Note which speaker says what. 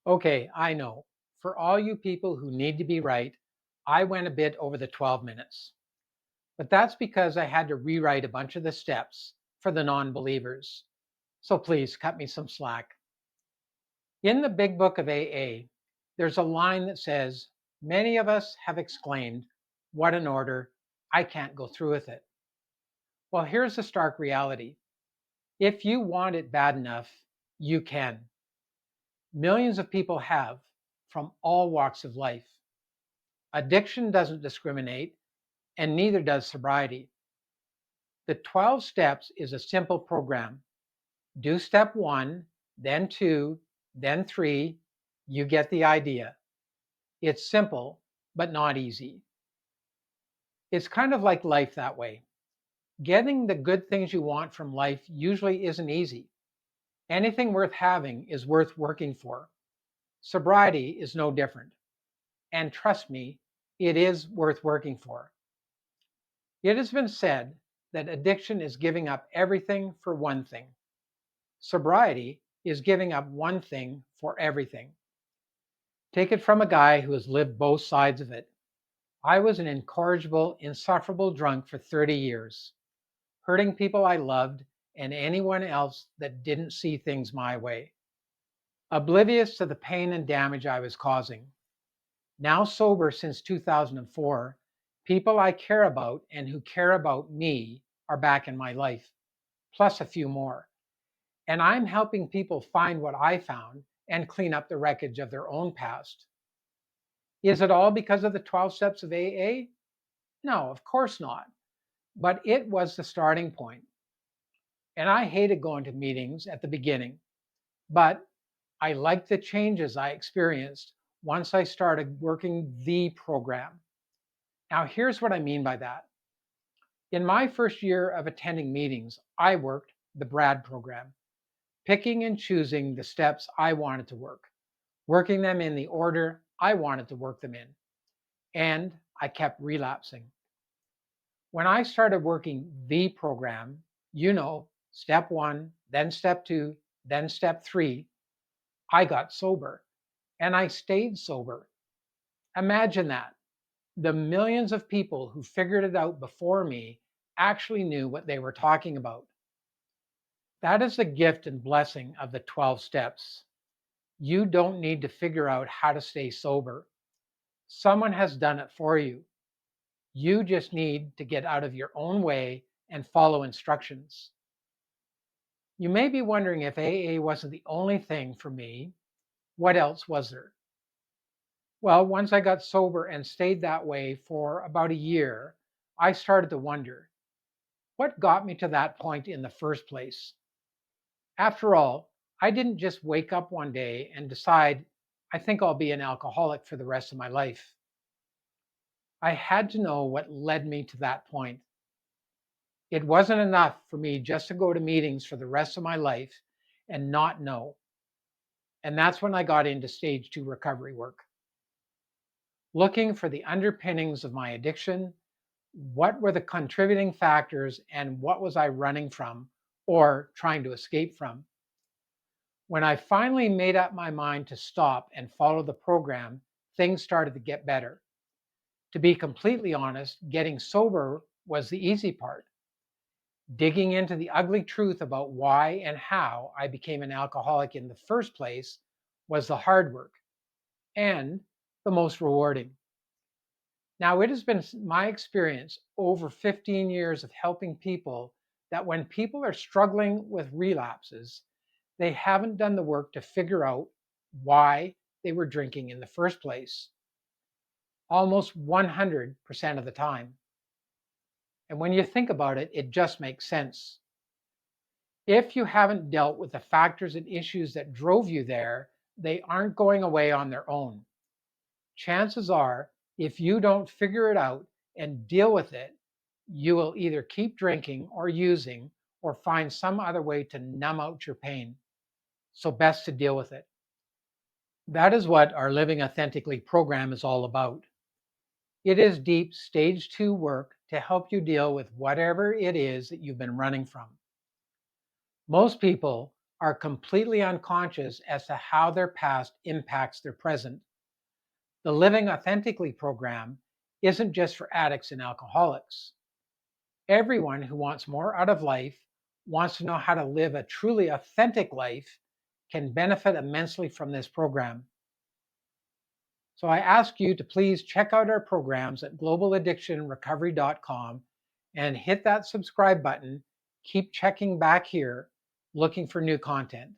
Speaker 1: Okay, I know. For all you people who need to be right, I went a bit over the 12 minutes. But that's because I had to rewrite a bunch of the steps for the non believers. So please cut me some slack. In the big book of AA, there's a line that says, "Many of us have exclaimed, 'What an order! I can't go through with it.'" Well, here's the stark reality. If you want it bad enough, you can. Millions of people have from all walks of life. Addiction doesn't discriminate, and neither does sobriety. The 12 steps is a simple program. Do step one, then two, then three. You get the idea. It's simple, but not easy. It's kind of like life that way. Getting the good things you want from life usually isn't easy. Anything worth having is worth working for. Sobriety is no different. And trust me, it is worth working for. It has been said that addiction is giving up everything for one thing. Sobriety is giving up one thing for everything. Take it from a guy who has lived both sides of it. I was an incorrigible, insufferable drunk for 30 years, hurting people I loved and anyone else that didn't see things my way, oblivious to the pain and damage I was causing. Now sober since 2004, people I care about and who care about me are back in my life, plus a few more. And I'm helping people find what I found and clean up the wreckage of their own past. Is it all because of the 12 steps of AA? No, of course not. But it was the starting point. And I hated going to meetings at the beginning, but I liked the changes I experienced once I started working the program. Now, here's what I mean by that. In my first year of attending meetings, I worked the BRAD program, picking and choosing the steps I wanted to work, working them in the order I wanted to work them in, and I kept relapsing. When I started working the program, step one, then step two, then step three, I got sober and I stayed sober. Imagine that. The millions of people who figured it out before me actually knew what they were talking about. That is the gift and blessing of the 12 steps. You don't need to figure out how to stay sober. Someone has done it for you. You just need to get out of your own way and follow instructions. You may be wondering if AA wasn't the only thing for me. What else was there? Well, once I got sober and stayed that way for about a year, I started to wonder what got me to that point in the first place. After all, I didn't just wake up one day and decide, I think I'll be an alcoholic for the rest of my life. I had to know what led me to that point. It wasn't enough for me just to go to meetings for the rest of my life and not know. And that's when I got into stage two recovery work, looking for the underpinnings of my addiction. What were the contributing factors and what was I running from or trying to escape from? When I finally made up my mind to stop and follow the program, things started to get better. To be completely honest, getting sober was the easy part. Digging into the ugly truth about why and how I became an alcoholic in the first place was the hard work and the most rewarding. Now, it has been my experience over 15 years of helping people that when people are struggling with relapses, they haven't done the work to figure out why they were drinking in the first place, almost 100% of the time. And when you think about it, it just makes sense. If you haven't dealt with the factors and issues that drove you there, they aren't going away on their own. Chances are, if you don't figure it out and deal with it, you will either keep drinking or using or find some other way to numb out your pain. So, best to deal with it. That is what our Living Authentically program is all about. It is deep stage two work to help you deal with whatever it is that you've been running from. Most people are completely unconscious as to how their past impacts their present. The Living Authentically program isn't just for addicts and alcoholics. Everyone who wants more out of life, wants to know how to live a truly authentic life, can benefit immensely from this program. So I ask you to please check out our programs at globaladdictionrecovery.com and hit that subscribe button. Keep checking back here, looking for new content.